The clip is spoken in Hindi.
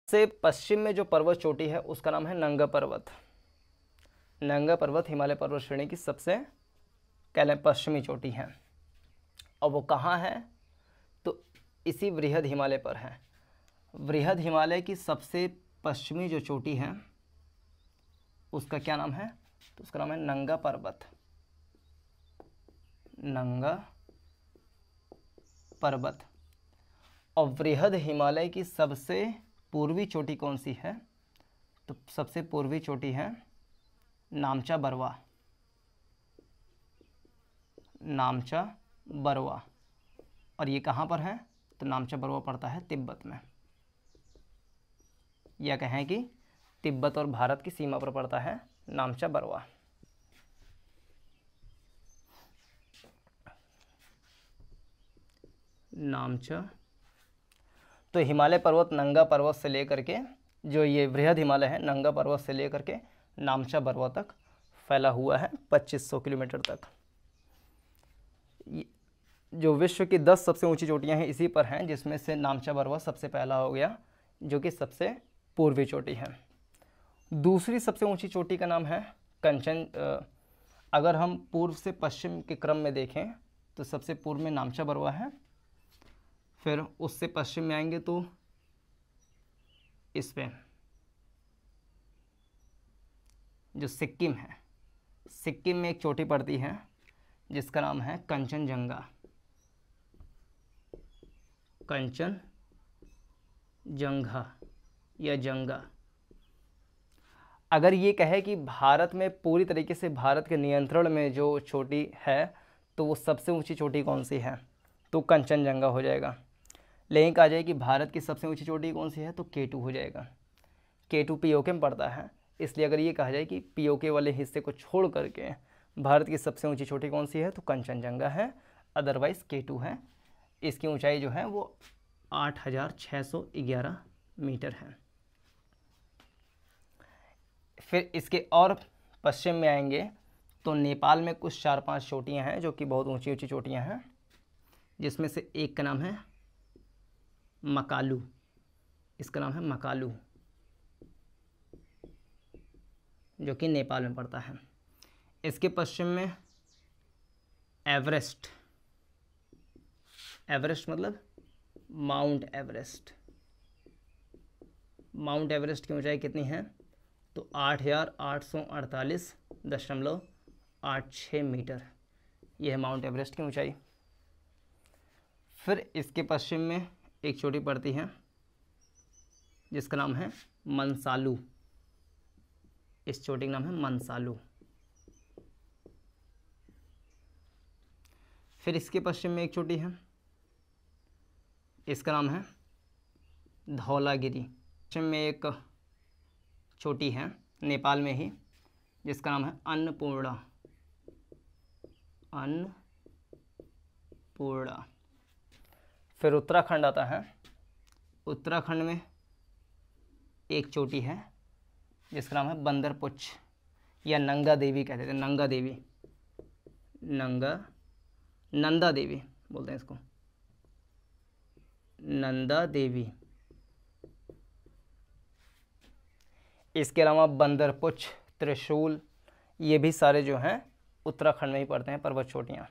से पश्चिम में जो पर्वत चोटी है उसका नाम है नंगा पर्वत। नंगा पर्वत हिमालय पर्वत श्रेणी की सबसे पश्चिमी चोटी है। और वो कहाँ है? तो इसी वृहद हिमालय पर है। वृहद हिमालय की सबसे पश्चिमी जो चोटी है उसका क्या नाम है? तो उसका नाम है नंगा पर्वत। नंगा पर्वत। और वृहद हिमालय की सबसे पूर्वी चोटी कौन सी है? तो सबसे पूर्वी चोटी है नामचा बरवा। नामचा बरवा। और ये कहाँ पर है? तो नामचा बरवा पड़ता है तिब्बत में। या कहें कि तिब्बत और भारत की सीमा पर पड़ता है नामचा बरवा। नामचा। तो हिमालय पर्वत नंगा पर्वत से लेकर के, जो ये वृहद हिमालय है, नंगा पर्वत से लेकर के नामचा बरवा तक फैला हुआ है 2500 किलोमीटर तक। जो विश्व की 10 सबसे ऊंची चोटियां हैं इसी पर हैं, जिसमें से नामचा बरवा सबसे पहला हो गया, जो कि सबसे पूर्वी चोटी है। दूसरी सबसे ऊंची चोटी का नाम है कंचन। अगर हम पूर्व से पश्चिम के क्रम में देखें तो सबसे पूर्व में नामचा बरवा है, फिर उससे पश्चिम में आएंगे तो इस पे जो सिक्किम है, सिक्किम में एक चोटी पड़ती है जिसका नाम है कंचनजंगा। कंचनजंगा या जंगा। अगर ये कहे कि भारत में पूरी तरीके से भारत के नियंत्रण में जो चोटी है तो वो सबसे ऊंची चोटी कौन सी है? तो कंचनजंगा हो जाएगा। लेकिन कहा जाए कि भारत की सबसे ऊंची चोटी कौन सी है? तो K2 हो जाएगा। K2 पीओके में पड़ता है, इसलिए अगर ये कहा जाए कि पीओके वाले हिस्से को छोड़ करके भारत की सबसे ऊंची चोटी कौन सी है तो कंचनजंगा है, अदरवाइज K2 है। इसकी ऊंचाई जो है वो 8611 मीटर है। फिर इसके और पश्चिम में आएंगे तो नेपाल में कुछ 4-5 चोटियाँ हैं जो कि बहुत ऊंची ऊंची चोटियाँ हैं, जिसमें से एक का नाम है मकालू। इसका नाम है मकालू, जो कि नेपाल में पड़ता है। इसके पश्चिम में एवरेस्ट। एवरेस्ट मतलब माउंट एवरेस्ट। माउंट एवरेस्ट की ऊंचाई कितनी है? तो 8848.86 मीटर। यह है माउंट एवरेस्ट की ऊंचाई। फिर इसके पश्चिम में एक चोटी पड़ती है जिसका नाम है मनसालू। इस चोटी का नाम है मनसालू। फिर इसके पश्चिम में एक चोटी है, इसका नाम है धौलागिरी। पश्चिम में एक चोटी है नेपाल में ही जिसका नाम है अन्नपूर्णा। अन्नपूर्णा। फिर उत्तराखंड आता है। उत्तराखंड में एक चोटी है जिसका नाम है बंदरपुछ या नंगा देवी कहते थे। नंगा देवी, नंदा देवी बोलते हैं इसको, नंदा देवी। इसके अलावा बंदरपुछ, त्रिशूल, ये भी सारे जो हैं उत्तराखंड में ही पड़ते हैं पर्वत चोटियाँ।